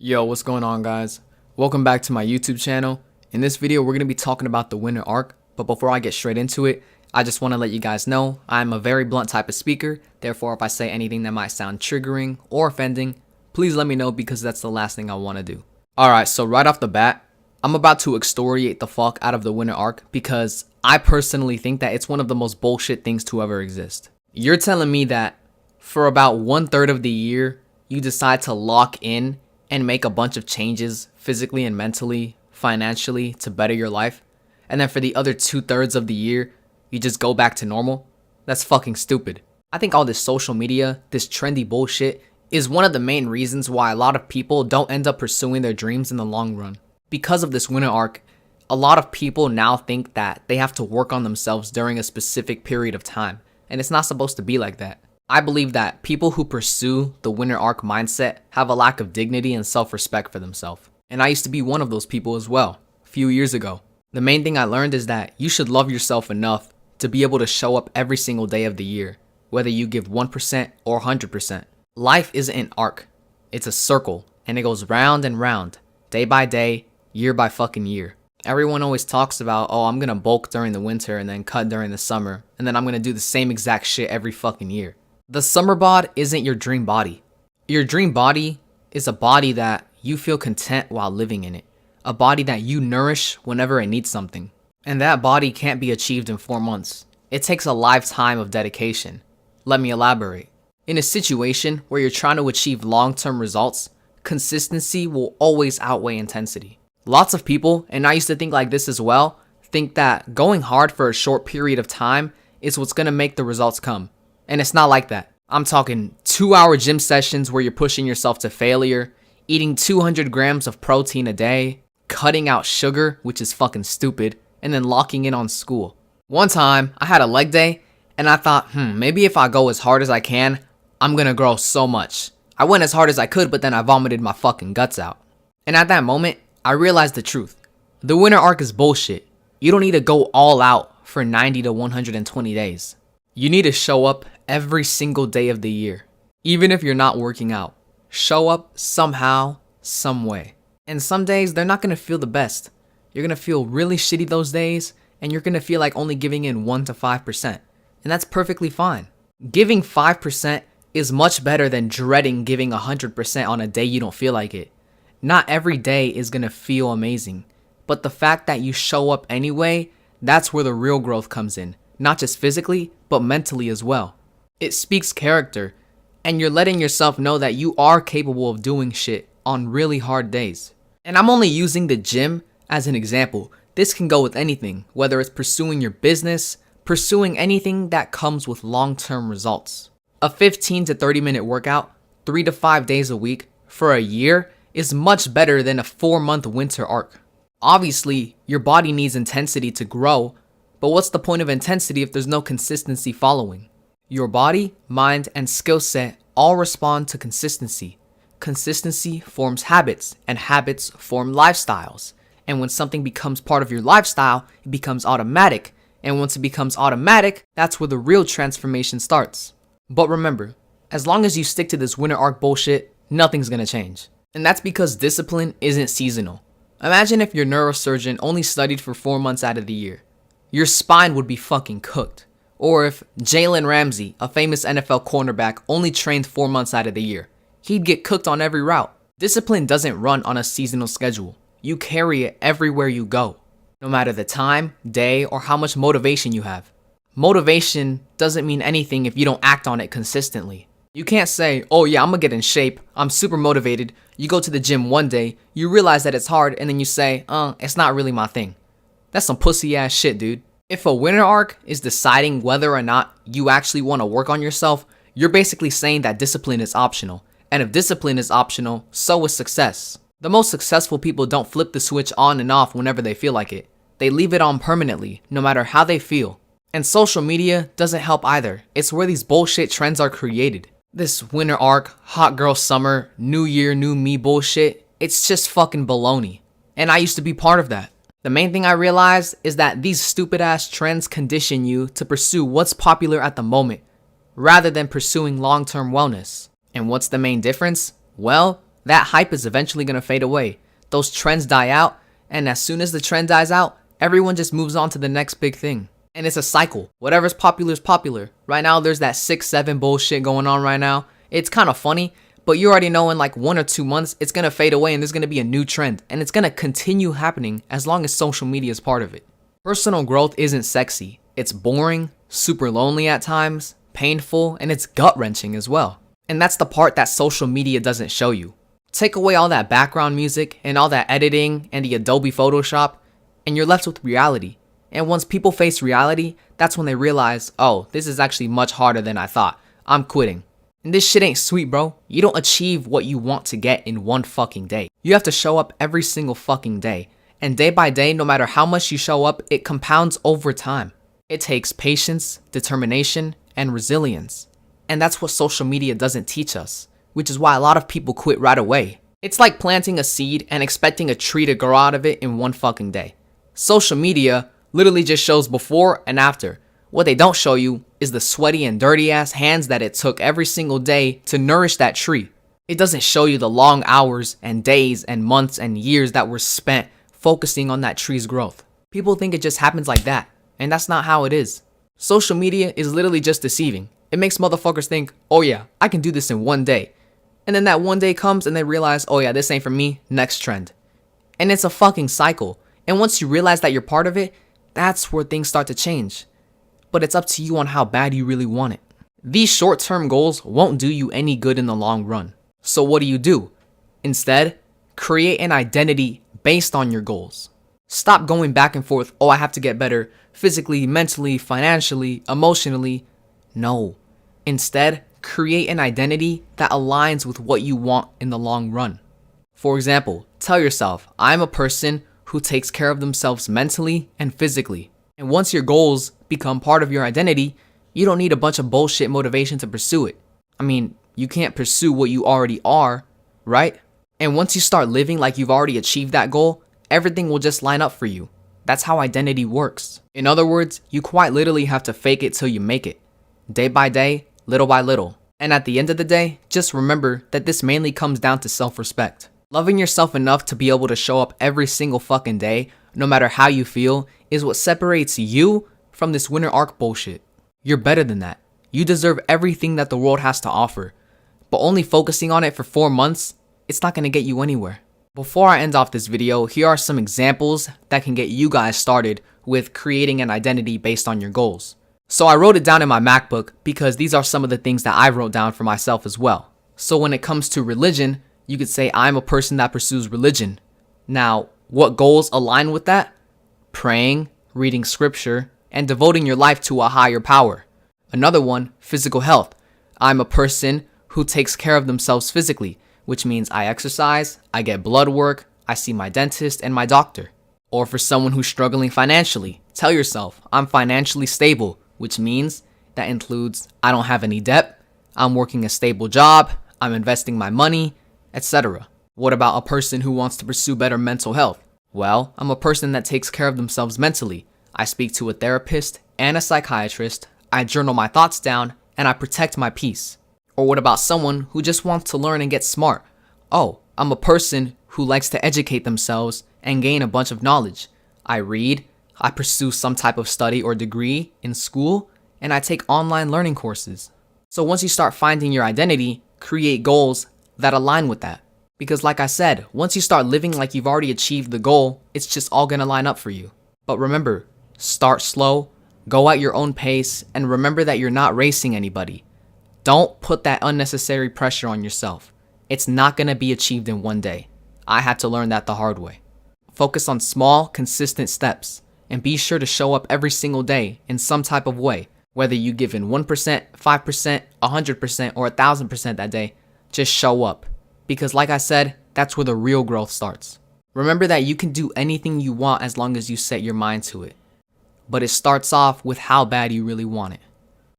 Yo, what's going on, guys? Welcome back to my YouTube channel. In this video, we're going to be talking about the winter arc, but before I get straight into it, I just want to let you guys know I'm a very blunt type of speaker. Therefore, if I say anything that might sound triggering or offending, please let me know because that's the last thing I want to do. Alright, so right off the bat, I'm about to excoriate the fuck out of the winter arc because I personally think that it's one of the most bullshit things to ever exist. You're telling me that for about 1/3 of the year, you decide to lock in and make a bunch of changes physically and mentally, financially to better your life, and then for the other 2/3 of the year, you just go back to normal? That's fucking stupid. I think all this social media, this trendy bullshit, is one of the main reasons why a lot of people don't end up pursuing their dreams in the long run. Because of this winter arc, a lot of people now think that they have to work on themselves during a specific period of time, and it's not supposed to be like that. I believe that people who pursue the winter arc mindset have a lack of dignity and self-respect for themselves. And I used to be one of those people as well, a few years ago. The main thing I learned is that you should love yourself enough to be able to show up every single day of the year, whether you give 1% or 100%. Life isn't an arc, it's a circle, and it goes round and round, day by day, year by fucking year. Everyone always talks about, oh, I'm gonna bulk during the winter and then cut during the summer, and then I'm gonna do the same exact shit every fucking year. The summer bod isn't your dream body. Your dream body is a body that you feel content while living in it. A body that you nourish whenever it needs something. And that body can't be achieved in 4 months. It takes a lifetime of dedication. Let me elaborate. In a situation where you're trying to achieve long-term results, consistency will always outweigh intensity. Lots of people, and I used to think like this as well, think that going hard for a short period of time is what's gonna make the results come. And it's not like that. I'm talking 2-hour gym sessions where you're pushing yourself to failure, eating 200 grams of protein a day, cutting out sugar, which is fucking stupid, and then locking in on school. One time, I had a leg day, and I thought, maybe if I go as hard as I can, I'm gonna grow so much. I went as hard as I could, but then I vomited my fucking guts out. And at that moment, I realized the truth. The winter arc is bullshit. You don't need to go all out for 90 to 120 days. You need to show up every single day of the year. Even if you're not working out, show up somehow, some way. And some days, they're not going to feel the best. You're going to feel really shitty those days, and you're going to feel like only giving in 1 to 5%. And that's perfectly fine. Giving 5% is much better than dreading giving 100% on a day you don't feel like it. Not every day is going to feel amazing. But the fact that you show up anyway, that's where the real growth comes in. Not just physically, but mentally as well. It speaks character, and you're letting yourself know that you are capable of doing shit on really hard days. And I'm only using the gym as an example. This can go with anything, whether it's pursuing your business, pursuing anything that comes with long-term results. A 15 to 30 minute workout, 3 to 5 days a week, for a year is much better than a 4-month winter arc. Obviously, your body needs intensity to grow, but what's the point of intensity if there's no consistency following? Your body, mind, and skill set all respond to consistency. Consistency forms habits, and habits form lifestyles. And when something becomes part of your lifestyle, it becomes automatic. And once it becomes automatic, that's where the real transformation starts. But remember, as long as you stick to this winter arc bullshit, nothing's gonna change. And that's because discipline isn't seasonal. Imagine if your neurosurgeon only studied for 4 months out of the year. Your spine would be fucking cooked. Or if Jalen Ramsey, a famous NFL cornerback, only trained 4 months out of the year. He'd get cooked on every route. Discipline doesn't run on a seasonal schedule. You carry it everywhere you go, no matter the time, day, or how much motivation you have. Motivation doesn't mean anything if you don't act on it consistently. You can't say, oh yeah, I'm gonna get in shape, I'm super motivated. You go to the gym one day, you realize that it's hard, and then you say, it's not really my thing. That's some pussy ass shit, dude. If a winter arc is deciding whether or not you actually want to work on yourself, you're basically saying that discipline is optional. And if discipline is optional, so is success. The most successful people don't flip the switch on and off whenever they feel like it. They leave it on permanently, no matter how they feel. And social media doesn't help either. It's where these bullshit trends are created. This winter arc, hot girl summer, new year, new me bullshit, it's just fucking baloney. And I used to be part of that. The main thing I realized is that these stupid ass trends condition you to pursue what's popular at the moment, rather than pursuing long-term wellness. And what's the main difference? Well, that hype is eventually going to fade away. Those trends die out, and as soon as the trend dies out, everyone just moves on to the next big thing. And it's a cycle. Whatever's popular is popular. Right now, there's that 6-7 bullshit going on right now. It's kind of funny, but you already know in like 1 or 2 months, it's going to fade away and there's going to be a new trend. And it's going to continue happening as long as social media is part of it. Personal growth isn't sexy. It's boring, super lonely at times, painful, and it's gut-wrenching as well. And that's the part that social media doesn't show you. Take away all that background music and all that editing and the Adobe Photoshop, and you're left with reality. And once people face reality, that's when they realize, oh, this is actually much harder than I thought. I'm quitting. And this shit ain't sweet, bro. You don't achieve what you want to get in one fucking day. You have to show up every single fucking day. And day by day, no matter how much you show up, it compounds over time. It takes patience, determination, and resilience. And that's what social media doesn't teach us, which is why a lot of people quit right away. It's like planting a seed and expecting a tree to grow out of it in one fucking day. Social media literally just shows before and after. What they don't show you is the sweaty and dirty ass hands that it took every single day to nourish that tree. It doesn't show you the long hours and days and months and years that were spent focusing on that tree's growth. People think it just happens like that, and that's not how it is. Social media is literally just deceiving. It makes motherfuckers think, oh yeah, I can do this in one day. And then that one day comes and they realize, oh yeah, this ain't for me, next trend. And it's a fucking cycle. And once you realize that you're part of it, that's where things start to change. But it's up to you on how bad you really want it. These short-term goals won't do you any good in the long run. So what do? Instead, create an identity based on your goals. Stop going back and forth, oh, I have to get better physically, mentally, financially, emotionally. No. Instead, create an identity that aligns with what you want in the long run. For example, tell yourself, I'm a person who takes care of themselves mentally and physically. And once your goals become part of your identity, you don't need a bunch of bullshit motivation to pursue it. I mean, you can't pursue what you already are, right? And once you start living like you've already achieved that goal, everything will just line up for you. That's how identity works. In other words, you quite literally have to fake it till you make it. Day by day, little by little. And at the end of the day, just remember that this mainly comes down to self-respect. Loving yourself enough to be able to show up every single fucking day, no matter how you feel, is what separates you from this winter arc bullshit. You're better than that. You deserve everything that the world has to offer. But only focusing on it for 4 months, it's not going to get you anywhere. Before I end off this video, here are some examples that can get you guys started with creating an identity based on your goals. So I wrote it down in my MacBook because these are some of the things that I wrote down for myself as well. So when it comes to religion, you could say I'm a person that pursues religion. Now, what goals align with that? Praying, reading scripture, and devoting your life to a higher power. Another one, physical health. I'm a person who takes care of themselves physically, which means I exercise, I get blood work, I see my dentist and my doctor. Or for someone who's struggling financially, tell yourself, I'm financially stable, which means that includes I don't have any debt, I'm working a stable job, I'm investing my money, etc. What about a person who wants to pursue better mental health? Well, I'm a person that takes care of themselves mentally. I speak to a therapist and a psychiatrist, I journal my thoughts down, and I protect my peace. Or what about someone who just wants to learn and get smart? Oh, I'm a person who likes to educate themselves and gain a bunch of knowledge. I read, I pursue some type of study or degree in school, and I take online learning courses. So once you start finding your identity, create goals that align with that. Because like I said, once you start living like you've already achieved the goal, it's just all gonna line up for you. But remember, start slow, go at your own pace, and remember that you're not racing anybody. Don't put that unnecessary pressure on yourself. It's not gonna be achieved in one day. I had to learn that the hard way. Focus on small, consistent steps, and be sure to show up every single day in some type of way. Whether you give in 1%, 5%, 100%, or 1,000% that day, just show up. Because like I said, that's where the real growth starts. Remember that you can do anything you want as long as you set your mind to it. But it starts off with how bad you really want it.